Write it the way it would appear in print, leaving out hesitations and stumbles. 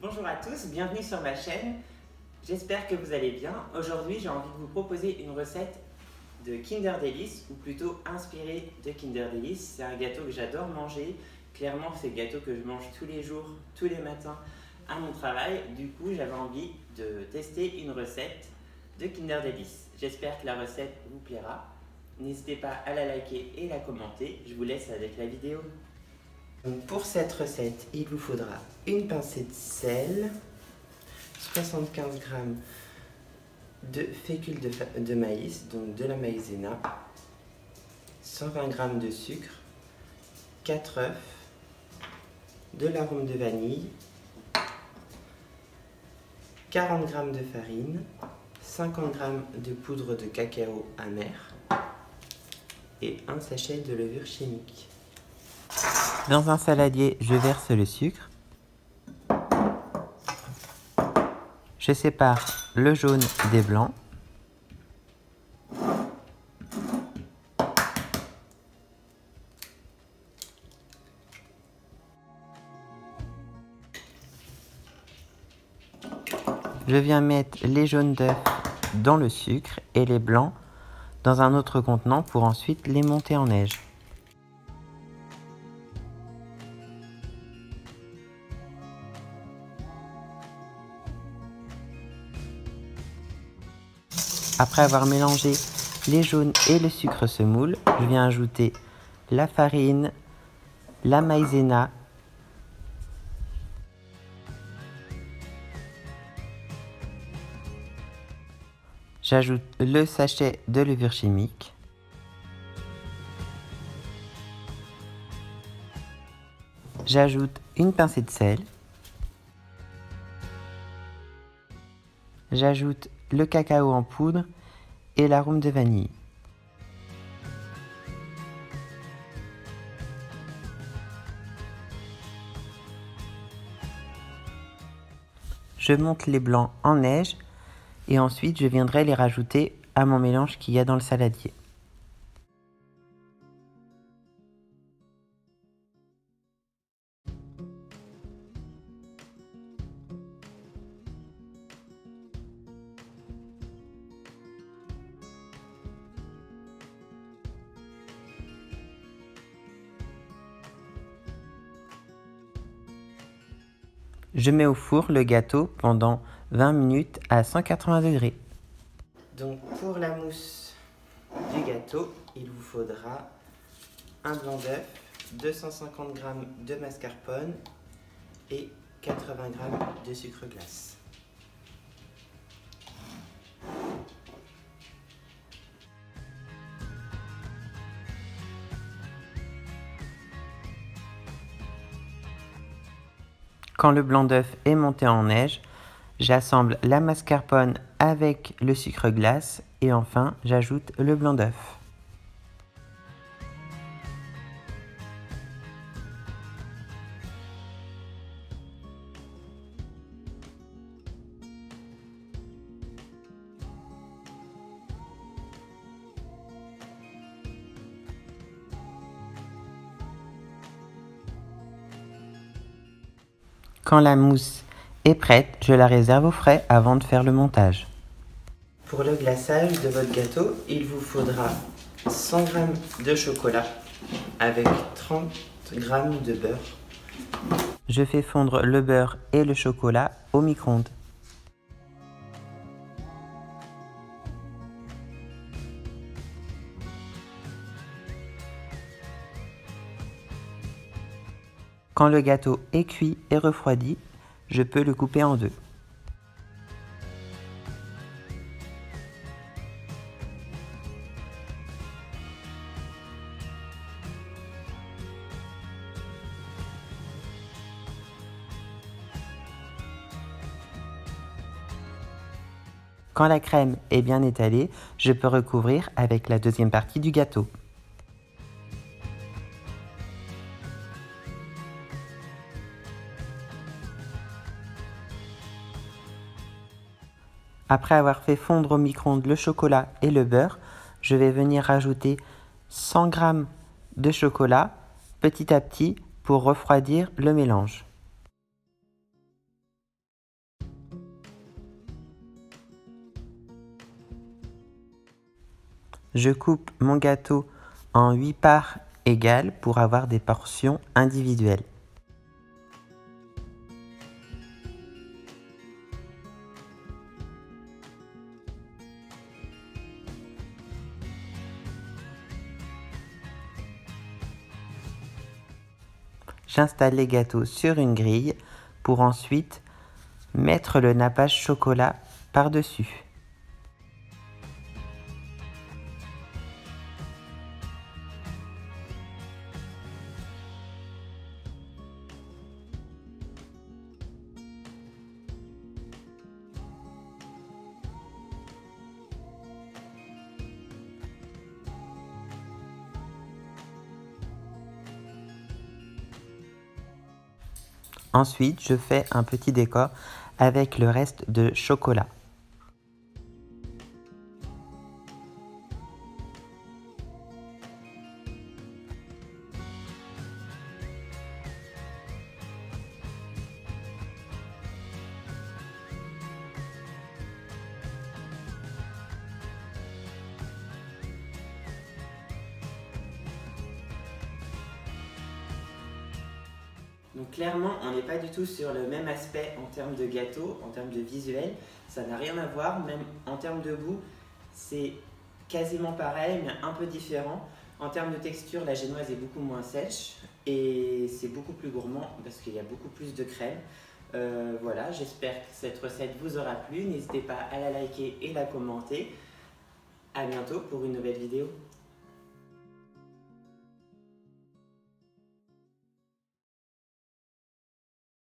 Bonjour à tous, bienvenue sur ma chaîne. J'espère que vous allez bien. Aujourd'hui, j'ai envie de vous proposer une recette de Kinder Delice, ou plutôt inspirée de Kinder Delice. C'est un gâteau que j'adore manger. Clairement, c'est le gâteau que je mange tous les jours, tous les matins à mon travail. Du coup, j'avais envie de tester une recette de Kinder Delice. J'espère que la recette vous plaira. N'hésitez pas à la liker et la commenter. Je vous laisse avec la vidéo. Donc pour cette recette, il vous faudra une pincée de sel, 75 g de fécule de maïs, donc de la maïzena, 120 g de sucre, 4 œufs, de l'arôme de vanille, 40 g de farine, 50 g de poudre de cacao amer et un sachet de levure chimique. Dans un saladier, je verse le sucre. Je sépare le jaune des blancs. Je viens mettre les jaunes d'œufs dans le sucre et les blancs dans un autre contenant pour ensuite les monter en neige. Après avoir mélangé les jaunes et le sucre semoule, je viens ajouter la farine, la maïzena, j'ajoute le sachet de levure chimique, j'ajoute une pincée de sel, j'ajoute le cacao en poudre et l'arôme de vanille. Je monte les blancs en neige et ensuite je viendrai les rajouter à mon mélange qu'il y a dans le saladier. Je mets au four le gâteau pendant 20 minutes à 180 degrés. Donc pour la mousse du gâteau, il vous faudra un blanc d'œuf, 250 g de mascarpone et 80 g de sucre glace. Quand le blanc d'œuf est monté en neige, j'assemble la mascarpone avec le sucre glace et enfin j'ajoute le blanc d'œuf. Quand la mousse est prête, je la réserve au frais avant de faire le montage. Pour le glaçage de votre gâteau, il vous faudra 100 g de chocolat avec 30 g de beurre. Je fais fondre le beurre et le chocolat au micro-ondes. Quand le gâteau est cuit et refroidi, je peux le couper en deux. Quand la crème est bien étalée, je peux recouvrir avec la deuxième partie du gâteau. Après avoir fait fondre au micro-ondes le chocolat et le beurre, je vais venir rajouter 100 g de chocolat petit à petit pour refroidir le mélange. Je coupe mon gâteau en 8 parts égales pour avoir des portions individuelles. J'installe les gâteaux sur une grille pour ensuite mettre le nappage chocolat par-dessus. Ensuite, je fais un petit décor avec le reste de chocolat. Donc clairement, on n'est pas du tout sur le même aspect en termes de gâteau, en termes de visuel. Ça n'a rien à voir, même en termes de goût, c'est quasiment pareil, mais un peu différent. En termes de texture, la génoise est beaucoup moins sèche et c'est beaucoup plus gourmand parce qu'il y a beaucoup plus de crème. Voilà, j'espère que cette recette vous aura plu. N'hésitez pas à la liker et la commenter. À bientôt pour une nouvelle vidéo.